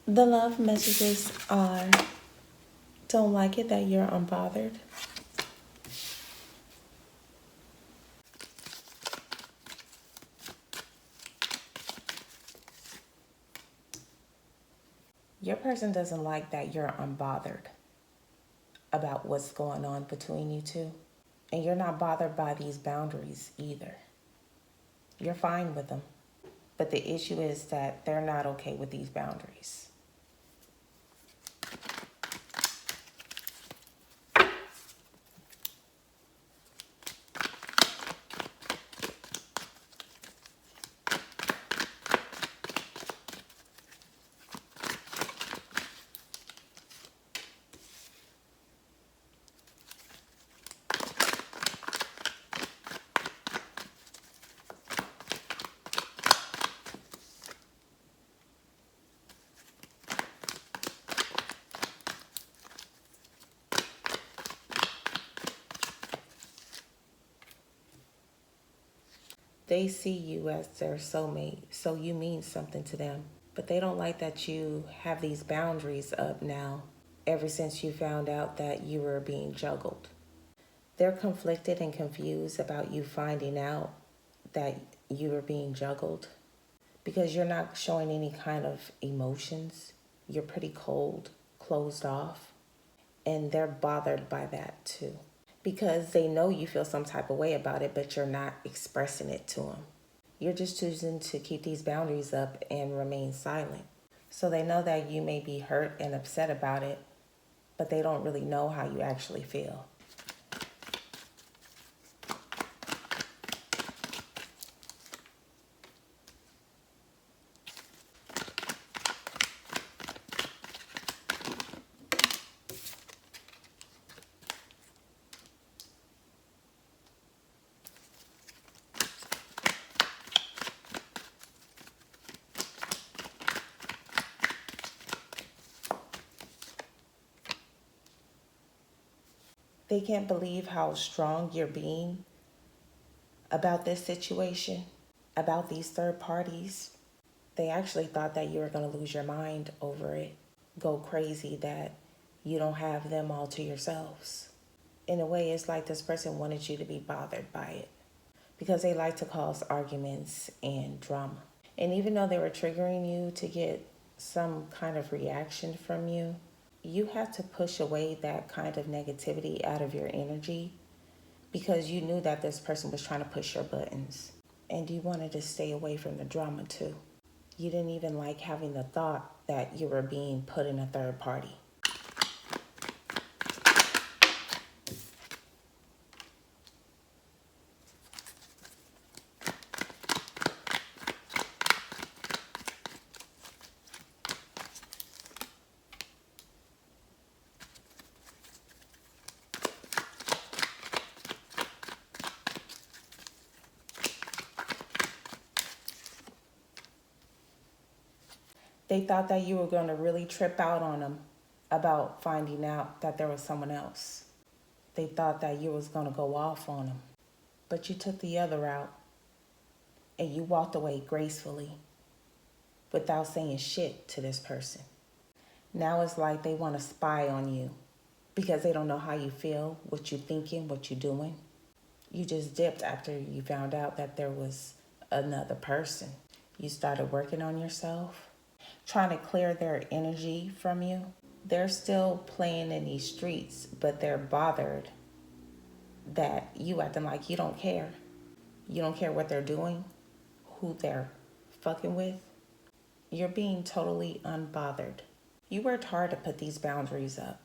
The love messages are, don't like it that you're unbothered. Your person doesn't like that you're unbothered about what's going on between you two. And you're not bothered by these boundaries either. You're fine with them. But the issue is that they're not okay with these boundaries. They see you as their soulmate, so you mean something to them. But they don't like that you have these boundaries up now, ever since you found out that you were being juggled. They're conflicted and confused about you finding out that you were being juggled because you're not showing any kind of emotions. You're pretty cold, closed off, and they're bothered by that too because they know you feel some type of way about it, but you're not expressing it to them. You're just choosing to keep these boundaries up and remain silent. So they know that you may be hurt and upset about it, but they don't really know how you actually feel. They can't believe how strong you're being about this situation, about these third parties. They actually thought that you were going to lose your mind over it, go crazy that you don't have them all to yourselves. In a way, it's like this person wanted you to be bothered by it because they like to cause arguments and drama. And even though they were triggering you to get some kind of reaction from you, you have to push away that kind of negativity out of your energy because you knew that this person was trying to push your buttons and you wanted to stay away from the drama too. You didn't even like having the thought that you were being put in a third party. They thought that you were going to really trip out on them about finding out that there was someone else. They thought that you was going to go off on them. But you took the other route and you walked away gracefully without saying shit to this person. Now it's like they want to spy on you because they don't know how you feel, what you're thinking, what you're doing. You just dipped after you found out that there was another person. You started working on yourself, trying to clear their energy from you. They're still playing in these streets, but they're bothered that you acting like you don't care. You don't care what they're doing, who they're fucking with. You're being totally unbothered. You worked hard to put these boundaries up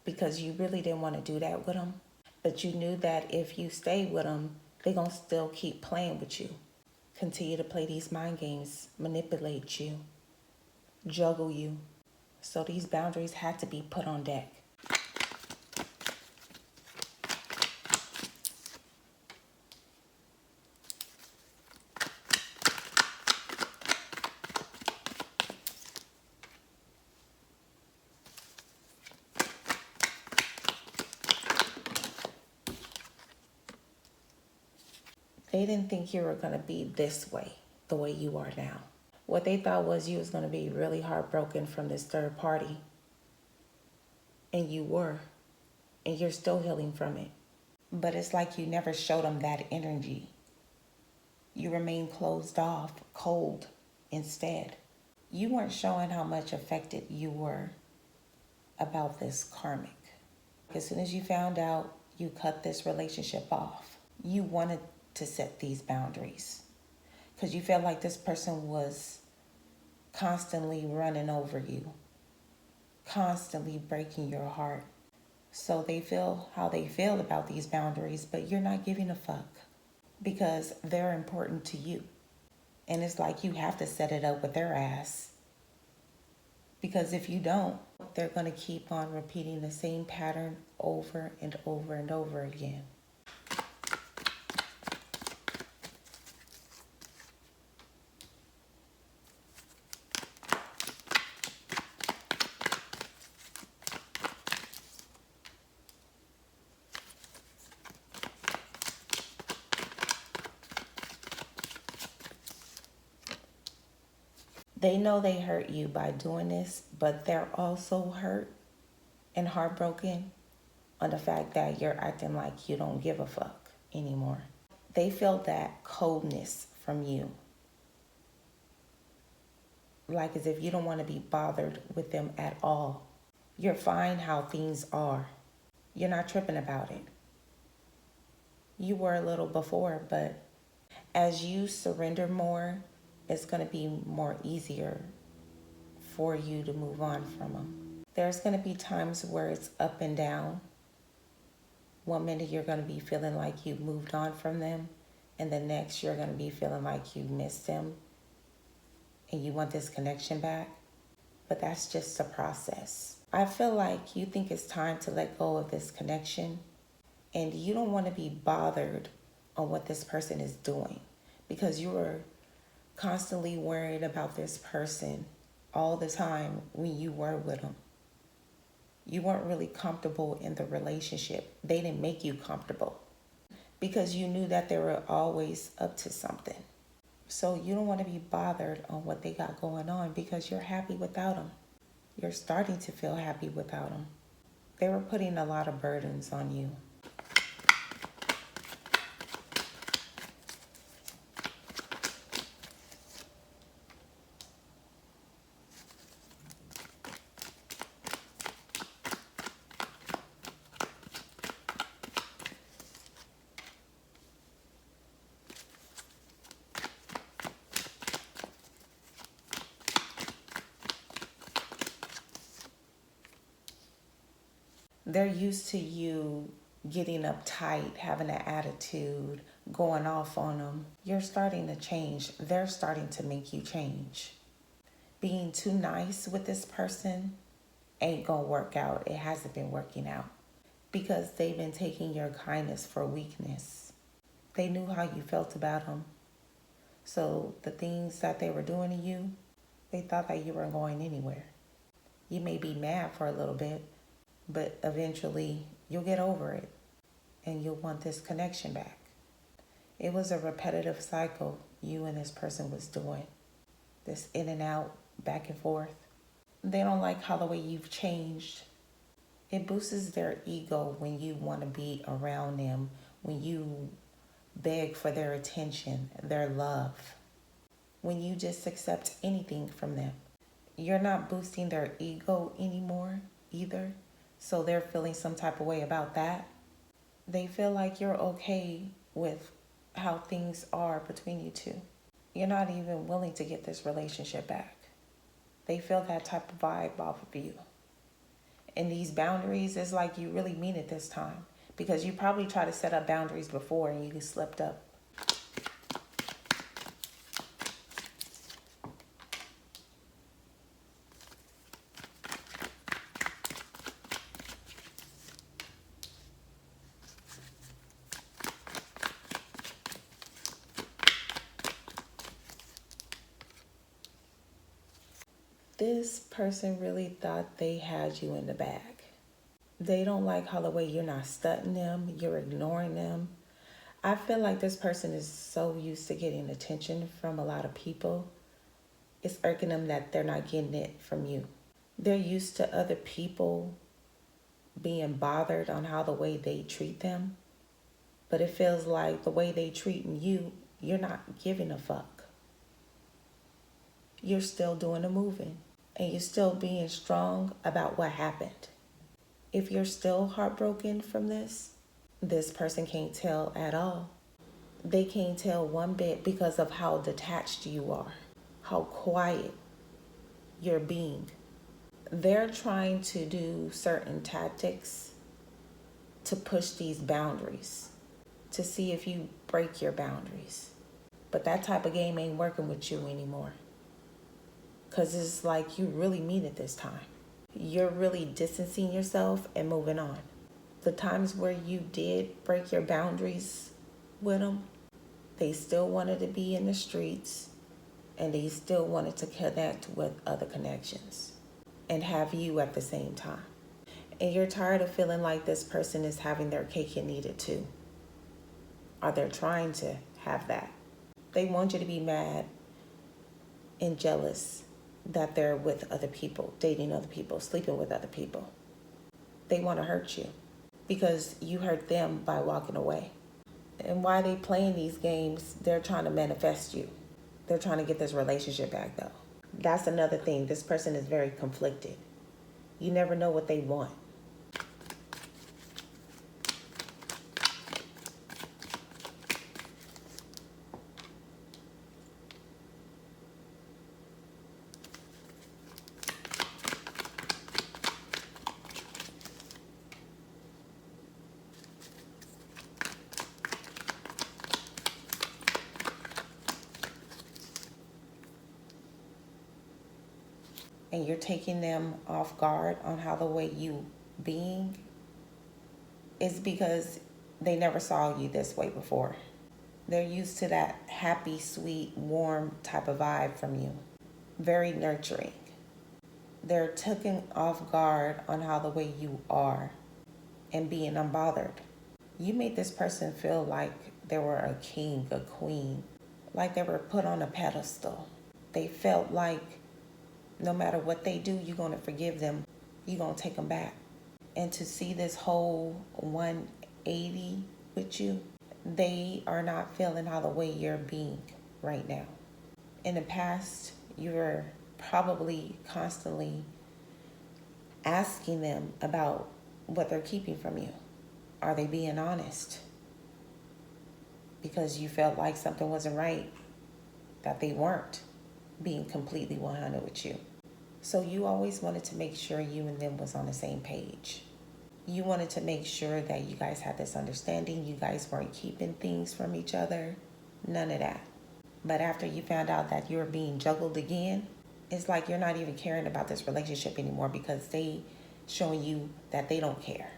because you really didn't want to do that with them. But you knew that if you stayed with them, they're going to still keep playing with you. Continue to play these mind games, manipulate you, juggle you. So these boundaries had to be put on deck. They didn't think you were going to be this way, the way you are now. What they thought was you was going to be really heartbroken from this third party. And you were. And you're still healing from it. But it's like you never showed them that energy. You remained closed off, cold instead. You weren't showing how much affected you were about this karmic. As soon as you found out, you cut this relationship off. You wanted to set these boundaries because you felt like this person was constantly running over you, constantly breaking your heart. So they feel how they feel about these boundaries, but you're not giving a fuck because they're important to you. And it's like you have to set it up with their ass. Because if you don't, they're going to keep on repeating the same pattern over and over and over again. They know they hurt you by doing this, but they're also hurt and heartbroken on the fact that you're acting like you don't give a fuck anymore. They feel that coldness from you. Like as if you don't want to be bothered with them at all. You're fine how things are. You're not tripping about it. You were a little before, but as you surrender more, it's going to be more easier for you to move on from them. There's going to be times where it's up and down. One minute you're going to be feeling like you moved on from them, and the next you're going to be feeling like you missed them and you want this connection back. But that's just a process. I feel like you think it's time to let go of this connection, and you don't want to be bothered on what this person is doing because you were constantly worried about this person all the time when you were with them. You weren't really comfortable in the relationship. They didn't make you comfortable because you knew that they were always up to something. So you don't want to be bothered on what they got going on because you're happy without them. You're starting to feel happy without them. They were putting a lot of burdens on you. They're used to you getting uptight, having an attitude, going off on them. You're starting to change. They're starting to make you change. Being too nice with this person ain't gonna work out. It hasn't been working out because they've been taking your kindness for weakness. They knew how you felt about them. So the things that they were doing to you, they thought that you weren't going anywhere. You may be mad for a little bit, but eventually you'll get over it and you'll want this connection back. It was a repetitive cycle you and this person was doing. This in and out, back and forth. They don't like how the way you've changed. It boosts their ego when you want to be around them, when you beg for their attention, their love, when you just accept anything from them. You're not boosting their ego anymore either. So they're feeling some type of way about that. They feel like you're okay with how things are between you two. You're not even willing to get this relationship back. They feel that type of vibe off of you. And these boundaries, it's like you really mean it this time. Because you probably tried to set up boundaries before and you slipped up. This person really thought they had you in the bag. They don't like how the way you're not stunting them, you're ignoring them. I feel like this person is so used to getting attention from a lot of people It's irking them that they're not getting it from you. They're used to other people being bothered on how the way they treat them. But it feels like the way they treating you, you're not giving a fuck. You're still doing the moving. And you're still being strong about what happened. If you're still heartbroken from this person can't tell at all. They can't tell one bit because of how detached you are, how quiet you're being. They're trying to do certain tactics to push these boundaries, to see if you break your boundaries. But that type of game ain't working with you anymore. Because it's like you really mean it this time. You're really distancing yourself and moving on. The times where you did break your boundaries with them, they still wanted to be in the streets and they still wanted to connect with other connections and have you at the same time. And you're tired of feeling like this person is having their cake and eat it too. Or they're trying to have that. They want you to be mad and jealous that they're with other people, dating other people, sleeping with other people. They want to hurt you because you hurt them by walking away. And why they playing these games, they're trying to manifest you. They're trying to get this relationship back though. That's another thing. This person is very conflicted. You never know what they want. And you're taking them off guard on how the way you being is because they never saw you this way before. They're used to that happy, sweet, warm type of vibe from you. Very nurturing. They're taken off guard on how the way you are and being unbothered. You made this person feel like they were a king, a queen, like they were put on a pedestal. They felt like no matter what they do, you're going to forgive them. You're going to take them back. And to see this whole 180 with you, they are not feeling how the way you're being right now. In the past, you were probably constantly asking them about what they're keeping from you. Are they being honest? Because you felt like something wasn't right, that they weren't being completely 100 with you. So you always wanted to make sure you and them was on the same page. You wanted to make sure that you guys had this understanding. You guys weren't keeping things from each other. None of that. But after you found out that you were being juggled again, it's like you're not even caring about this relationship anymore because they showing you that they don't care.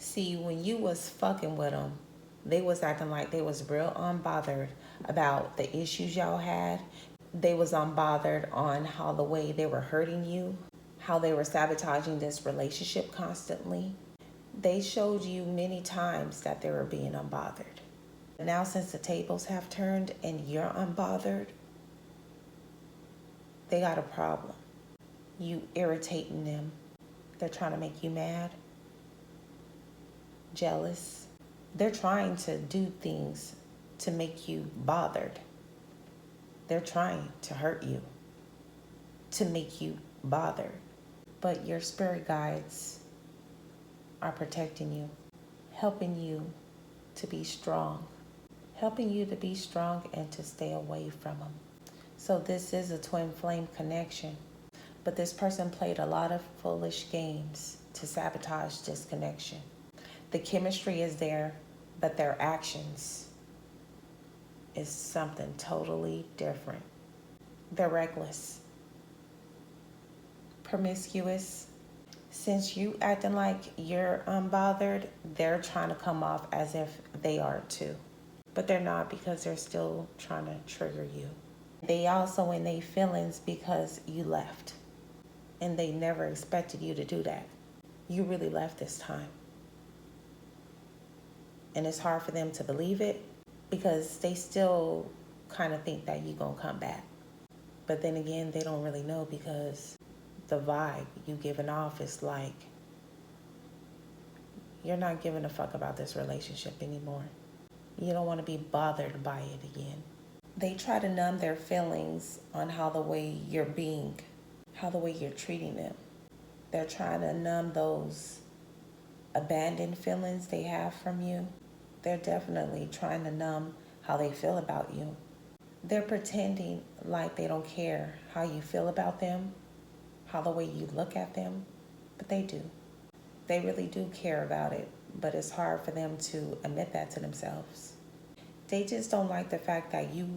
See, when you was fucking with them, they was acting like they was real unbothered about the issues y'all had. They was unbothered on how the way they were hurting you, how they were sabotaging this relationship constantly. They showed you many times that they were being unbothered. Now since the tables have turned and you're unbothered, they got a problem. You irritating them. They're trying to make you mad, jealous. They're trying to do things to make you bothered. They're trying to hurt you, to make you bothered. But your spirit guides are protecting you, helping you to be strong, helping you to be strong and to stay away from them. So this is a twin flame connection. But this person played a lot of foolish games to sabotage this connection. The chemistry is there, but their actions is something totally different. They're reckless, promiscuous. Since you acting like you're unbothered, they're trying to come off as if they are too. But they're not, because they're still trying to trigger you. They also in their feelings because you left. And they never expected you to do that. You really left this time. And it's hard for them to believe it, because they still kind of think that you're going to come back. But then again, they don't really know, because the vibe you giving off is like you're not giving a fuck about this relationship anymore. You don't want to be bothered by it again. They try to numb their feelings on how the way you're treating them. They're trying to numb those abandoned feelings they have from you. They're definitely trying to numb how they feel about you. They're pretending like they don't care how you feel about them, how the way you look at them, but they do. They really do care about it, but it's hard for them to admit that to themselves. They just don't like the fact that you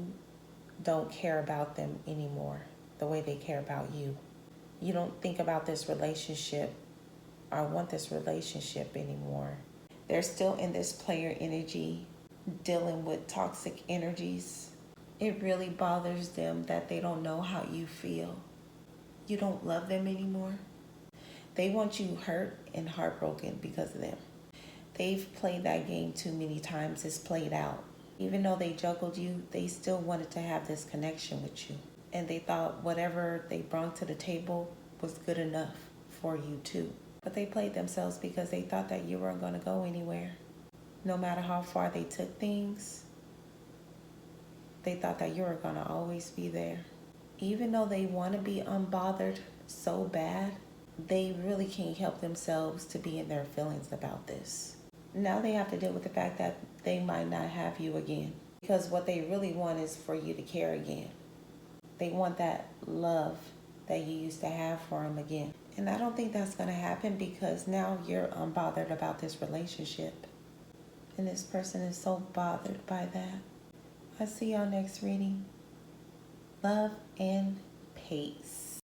don't care about them anymore the way they care about you. You don't think about this relationship or want this relationship anymore. They're still in this player energy, dealing with toxic energies. It really bothers them that they don't know how you feel. You don't love them anymore. They want you hurt and heartbroken because of them. They've played that game too many times. It's played out. Even though they juggled you, they still wanted to have this connection with you. And they thought whatever they brought to the table was good enough for you too. But they played themselves, because they thought that you weren't going to go anywhere. No matter how far they took things, they thought that you were going to always be there. Even though they want to be unbothered so bad, they really can't help themselves to be in their feelings about this. Now they have to deal with the fact that they might not have you again, because what they really want is for you to care again. They want that love that you used to have for them again. And I don't think that's going to happen, because now you're unbothered about this relationship. And this person is so bothered by that. I'll see y'all next reading. Love and peace.